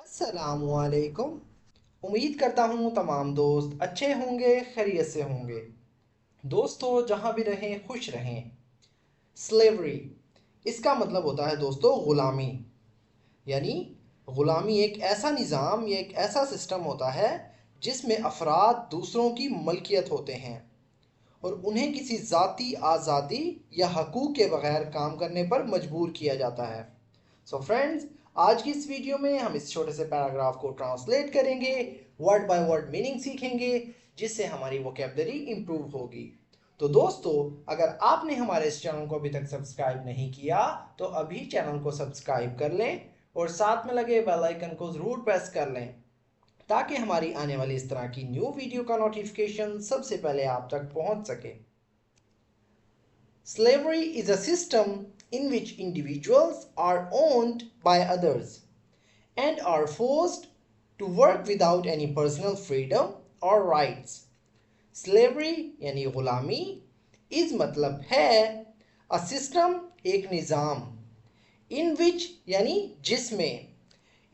अस्सलामुअलैकुम। उम्मीद करता हूँ तमाम दोस्त अच्छे होंगे, खैरियत से होंगे। दोस्तों, जहाँ भी रहें खुश रहें। स्लेवरी, इसका मतलब होता है दोस्तों ग़ुलामी। यानी ग़ुलामी एक ऐसा निज़ाम या एक ऐसा सिस्टम होता है जिसमें अफराद दूसरों की मलकियत होते हैं और उन्हें किसी ज़ाती आज़ादी या हकूक़ के बगैर काम करने पर मजबूर किया जाता है। सो फ्रेंड्स, आज की इस वीडियो में हम इस छोटे से पैराग्राफ को ट्रांसलेट करेंगे, वर्ड बाय वर्ड मीनिंग सीखेंगे, जिससे हमारी वोकैबुलरी इम्प्रूव होगी। तो दोस्तों, अगर आपने हमारे इस चैनल को अभी तक सब्सक्राइब नहीं किया तो अभी चैनल को सब्सक्राइब कर लें और साथ में लगे बेल आइकन को ज़रूर प्रेस कर लें ताकि हमारी आने वाली इस तरह की न्यू वीडियो का नोटिफिकेशन सबसे पहले आप तक पहुंच सके। Slavery is a system in which individuals are owned by others and are forced to work without any personal freedom or rights. Slavery यानी गुलामी इस मतलब है a system एक निज़ाम in which यानी जिसमें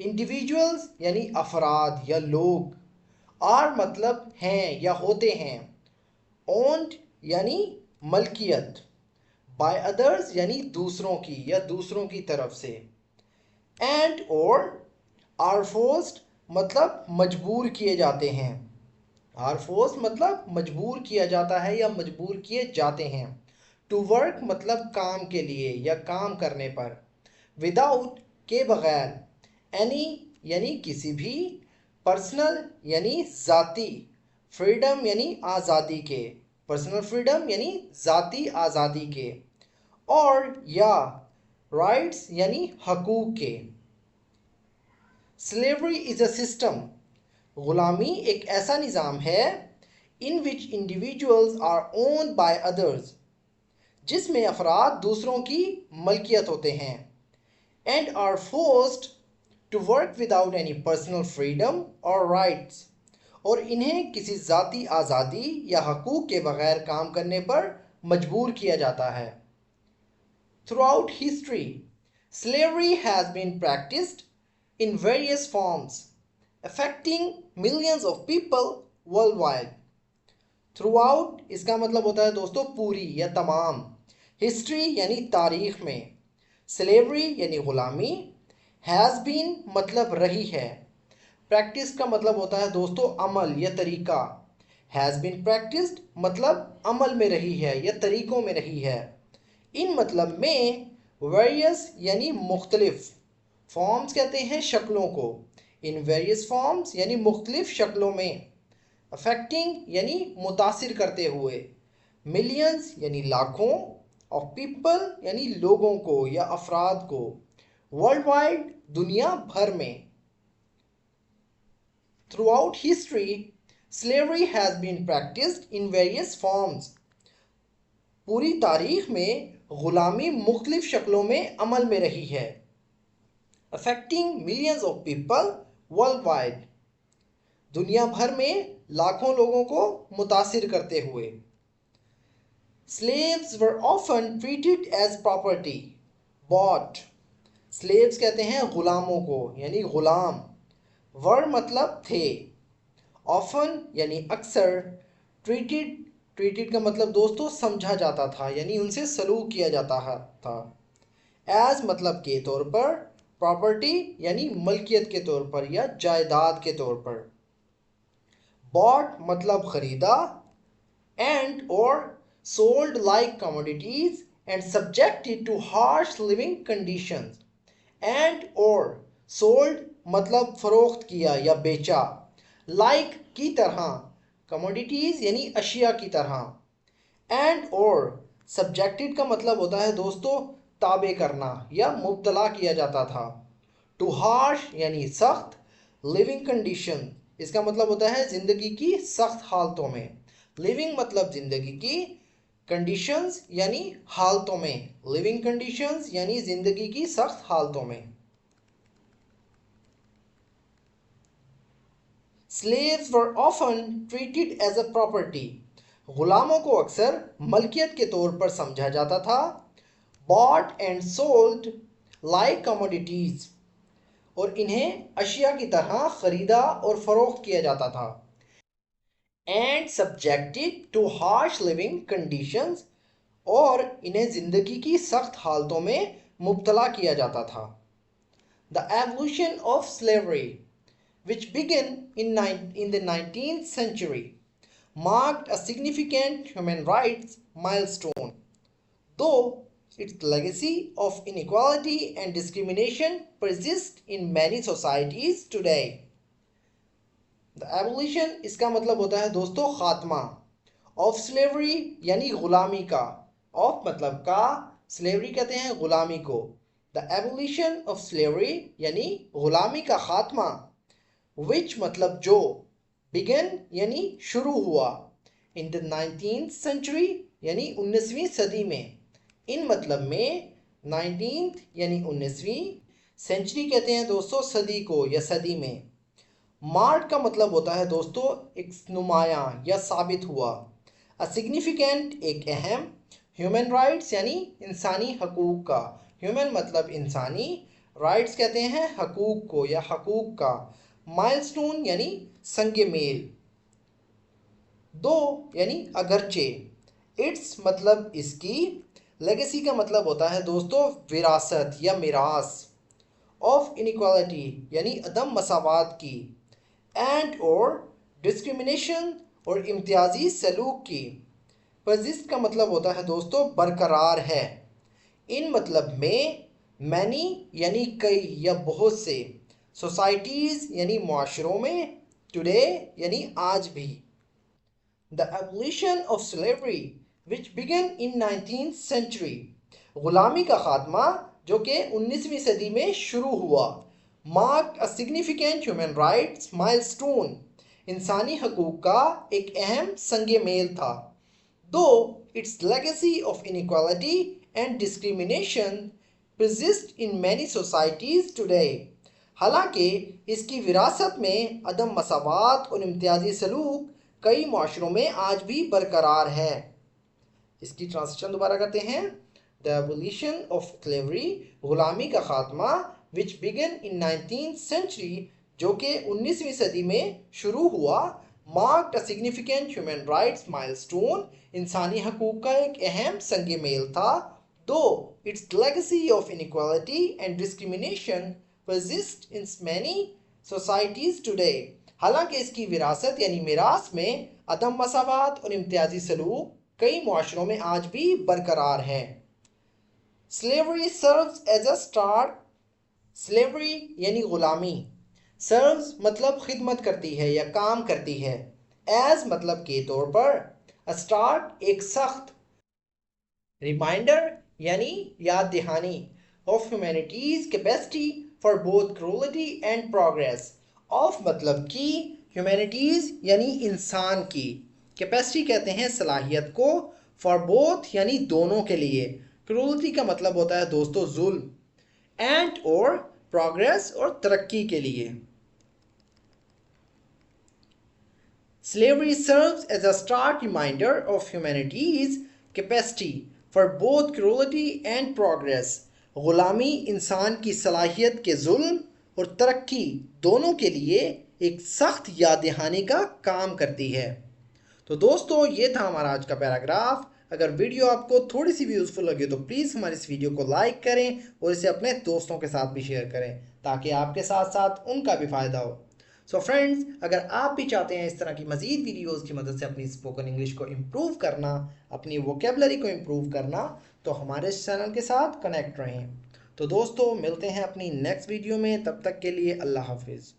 individuals यानी अफराद या लोग are मतलब हैं या होते हैं owned यानी मलकियत बाय अदर्स यानी दूसरों की या दूसरों की तरफ से एंड और आर फोर्स्ड मतलब मजबूर किए जाते हैं। आर फोर्स मतलब मजबूर किया जाता है या मजबूर किए जाते हैं। टू वर्क मतलब काम के लिए या काम करने पर। विदाउट के बगैर। एनी यानी किसी भी। पर्सनल यानी ज़ाती। फ्रीडम यानी आज़ादी के। पर्सनल फ्रीडम यानी ज़ाती आज़ादी के। और या राइट्स यानी हकूक़ के। स्लेवरी इज़ अ सिस्टम ग़ुलामी एक ऐसा निज़ाम है in which individuals are owned by others जिसमें अफराद दूसरों की मलकियत होते हैं and are forced to work without any personal freedom और राइट्स और इन्हें किसी ज़ाती आज़ादी या हकूक़ के बगैर काम करने पर मजबूर किया जाता है। Throughout history, slavery has been practiced in various forms, affecting millions of people worldwide. Throughout इसका मतलब होता है दोस्तों पूरी या तमाम। हिस्ट्री यानी तारीख में। स्लेवरी यानी ग़ुलामी। हैज़ बीन मतलब रही है। प्रैक्टिस का मतलब होता है दोस्तों अमल या तरीका। हैज़ बीन प्रैक्टिस्ड मतलब अमल में रही है या तरीक़ों में रही है। इन मतलब में वेरियस यानी मुख्तलिफ। फॉर्म्स कहते हैं शक्लों को। इन वेरियस फॉर्म्स यानी मुख्तलिफ शक्लों में। अफेक्टिंग यानी मुतासिर करते हुए। मिलियंस यानी लाखों। ऑफ पीपल यानी लोगों को या अफराद को। वर्ल्ड वाइड दुनिया भर में। Throughout history slavery has been practised in various forms. पूरी तारीख में ग़ुलामी मुख्तलिफ शक्लों में अमल में रही है। Affecting millions of people world wide दुनिया भर में लाखों लोगों को मुतासिर करते हुए। Slaves were often treated as property bought. Slaves कहते हैं ग़ुलामों को यानी ग़ुलाम। वर मतलब थे। ऑफन यानी अक्सर। ट्रीटेड ट्रीटेड का मतलब दोस्तों समझा जाता था यानी उनसे सलूक किया जाता था। एज मतलब के तौर पर। प्रॉपर्टी यानी मलकियत के तौर पर या जायदाद के तौर पर। बॉट मतलब ख़रीदा। एंड और sold like commodities and subjected too harsh living conditions. And और सोल्ड मतलब फ़रोख्त किया या बेचा। लाइक की तरह। कमोडिटीज़ यानी अशिया की तरह। एंड और सब्जेक्टेड का मतलब होता है दोस्तों ताबे करना या मुब्तला किया जाता था। टू हार्श यानी सख्त। लिविंग कंडीशन इसका मतलब होता है ज़िंदगी की सख्त हालतों में। लिविंग मतलब ज़िंदगी की। कंडीशंस यानी हालतों में। लिविंग कंडीशंस यानी ज़िंदगी की सख्त हालतों में। Slaves were often treated as a property. ग़ुलामों को अक्सर मलकियत के तौर पर समझा जाता था। Bought and sold like commodities. और इन्हें अशिया की तरह खरीदा और फरोख्त किया जाता था। And subjected too harsh living conditions, और इन्हें जिंदगी की सख्त हालतों में मुब्तला किया जाता था। The evolution of slavery which began in the 19th century marked a significant human rights milestone, though its legacy of inequality and discrimination persists in many societies today. The abolition इसका मतलब होता है दोस्तों खात्मा, ऑफ स्लेवरी यानी गुलामी का, of मतलब का, स्लेवरी कहते हैं गुलामी को। द एबोलिशन ऑफ स्लेवरी यानी गुलामी का खात्मा, विच मतलब जो, बिगन यानी शुरू हुआ, इन द 19th सेंचुरी यानी 19वीं सदी में, इन मतलब में 19th यानी 19वीं, सेंचुरी कहते हैं दोस्तों सदी को या सदी में। मार्क का मतलब होता है दोस्तों एक नुमाया या साबित हुआ। अ सिग्निफिकेंट एक अहम, ह्यूमन राइट्स यानी इंसानी हकूक़ का, ह्यूमन मतलब इंसानी, राइट्स कहते हैं हकूक़ को या हकूक़ का, माइलस्टोन यानी संगे मेल, दो यानी अगरचे, इट्स मतलब इसकी, लेगेसी का मतलब होता है दोस्तों विरासत या मिरास, ऑफ इनइक्वालिटी यानी अदम मसावात की, एंड और डिस्क्रिमिनेशन और इम्तियाजी सलूक की, परजिस्ट का मतलब होता है दोस्तों बरकरार है, इन मतलब में, मैनी यानी कई या बहुत से, सोसाइटीज़ यानी माशरों में, टुडे यानी आज भी। The abolition of slavery which began in 19th century, गुलामी का खात्मा जो कि 19वीं सदी में शुरू हुआ, marked a significant human rights milestone, इंसानी हकूक़ का एक अहम संगे मेल था, दो it's legacy of inequality and discrimination persists in many societies today, हालांकि इसकी विरासत में अदम मसावात और इम्तियाजी सलूक कई माशरों में आज भी बरकरार है। इसकी ट्रांसलेशन दोबारा करते हैं। द एबोलिशन ऑफ स्लेवरी, गुलामी का खात्मा, विच बिगन इन 19th सेंचुरी जो कि 19वीं सदी में शुरू हुआ, marked a significant human rights milestone, इंसानी हकूक़ का एक अहम संग मेल था, though its legacy of inequality and discrimination persists in many societies today, हालांकि इसकी विरासत यानी मिरास में अदम मसावात और इम्तियाजी सलूक कई माशरों में आज भी बरकरार है। Slavery serves as a start, slavery यानी गुलामी, सर्व्स मतलब खिदमत करती है या काम करती है, एज मतलब के तौर पर, अ स्टार्ट एक सख्त, रिमाइंडर यानी याद दहानी, of humanity's capacity for both cruelty and progress, of मतलब की, ह्यूमैनिटीज़ यानी इंसान की, कैपेसिटी कहते हैं सलाहियत को, फॉर बोथ यानी दोनों के लिए, क्रूअलिटी का मतलब होता है दोस्तों जुल्म, एंड और प्रोग्रेस और तरक्की के लिए। Slavery serves as a stark reminder of humanity's capacity for both cruelty and progress. गुलामी इंसान की सलाहियत के जुल्म और तरक्की दोनों के लिए एक सख्त याद दहानी का काम करती है। तो दोस्तों ये था हमारा आज का पैराग्राफ। अगर वीडियो आपको थोड़ी सी भी यूज़फुल लगे तो प्लीज़ हमारे इस वीडियो को लाइक करें और इसे अपने दोस्तों के साथ भी शेयर करें ताकि आपके साथ साथ उनका भी फ़ायदा हो। सो फ्रेंड्स, अगर आप भी चाहते हैं इस तरह की मज़ीद वीडियोज़ की मदद से अपनी स्पोकन इंग्लिश को इम्प्रूव करना, अपनी वोकेबलरी को इम्प्रूव करना, तो हमारे इस चैनल के साथ कनेक्ट रहें। तो दोस्तों मिलते हैं अपनी नेक्स्ट वीडियो में, तब तक के लिए अल्लाह हाफिज़।